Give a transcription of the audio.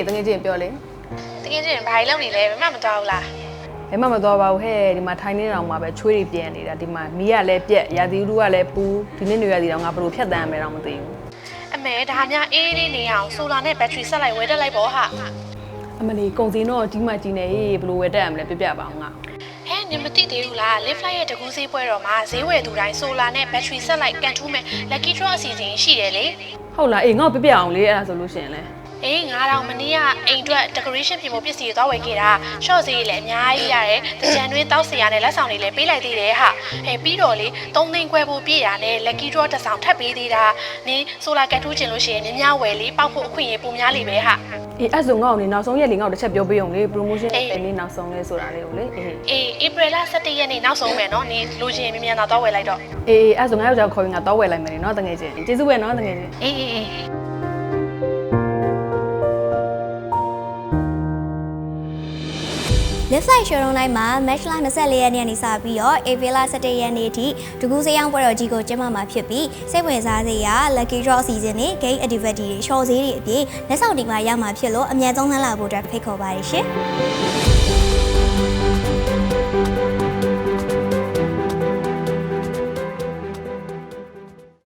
တကယ်ချင်းပြောလေ တကယ်ချင်းဘာလို့နေလဲမမတော်ဘူးလား ဘယ်မှမသွားပါဘူးဟဲ့ဒီမှာထိုင်းနေတောင်မှာပဲချွေးတွေပြန်နေတာဒီမှာမီးကလည်းပြက်ရာသီဥတုကလည်းပူဒီနေ့နေရာဒီတော့ငါဘယ်လိုဖြတ်တန်းရမယ်တော့မသိဘူး အမေဒါများအေးလေးနေအောင်ဆိုလာနဲ့ဘက်ထရီဆက်လိုက်ဝဲတက်လိုက်ပေါ့ဟာ အမလီကုန်စည်တော့ကြီးမှကြီးနေရေးဘယ်လိုဝယ်တက်ရမလဲပြပါအောင်ငါ ဟဲ့နင်မသိသေးဘူးလား Live Flight ရဲ့တကူးဈေးပွဲတော်မှာဈေးဝယ်သူတိုင်းဆိုလာနဲ့ဘက်ထရီဆက်လိုက်ကန်ထူးမဲ့ Lucky Draw အစီအစဉ်ရှိတယ်လေ ဟုတ်လားအေးငါ့ကိုပြအောင်လေအဲ့ဒါဆိုလို့ရှိရင်လဲ အေး9000မနေ့ကအိမ်အတွက် decoration ပြင်ဖို့ပစ္စည်းတွေသွားဝယ်ခဲ့တာ short ဈေးလည်းအများကြီးရတယ်တကြံတွင်းတောက်စရာနဲ့လက်ဆောင်တွေလည်းပေးလိုက်သေးတယ်ဟာဟဲ့ပြီးတော့လေ3သိန်းခွဲဖို့ပြည့်ရနဲ့ Lucky Draw တစ်ဆောင်ထပ်ပေးသေးတာနင်ဆိုလာကန်ထူးချင်လို့ရှိရင်များဝယ်လေပောက်ဖို့အခွင့်အရေးပိုများလေပဲဟာ အေးအဲ့ဆိုငါ့ကိုနေနောက်ဆုံးရက်လေးငါ့ကိုတစ်ချက်ပြောပေးအောင်လေ promotion တဲ့နေ့နောက်ဆုံးလဲဆိုတာလေးကိုလေအေး April 17ရက်နေ့နောက်ဆုံးမယ်နော်နင်လိုချင်မြန်မြန်သာသွားဝယ်လိုက်တော့ အေးအဲ့ဆိုငါ့ယောက်ျားခေါ်ရင်ငါတော့ဝယ်လိုက်မယ်နော်တကယ်ချင်းကျေးဇူးပဲနော်တကယ်ချင်း အေး Live Flight Showroom တိုင်းမှာ Match လ24ရက်နေ့ကနေစပြီးတော့ April 17ရက်နေ့ထိတကူးစေးရောင်းပွဲတော်ကြီးကိုကျင်းပမှာဖြစ်ပြီးစိတ်ဝင်စားစရာ Lucky Draw အစီအစဉ်နဲ့ Game Activity တွေ Short ဈေးတွေအပြင်လက်ဆောင်တွေပါရမှာဖြစ်လို့အမြန်ဆုံးလှမ်းလာဖို့အတွက်ဖိတ်ခေါ်ပါတယ်ရှင်။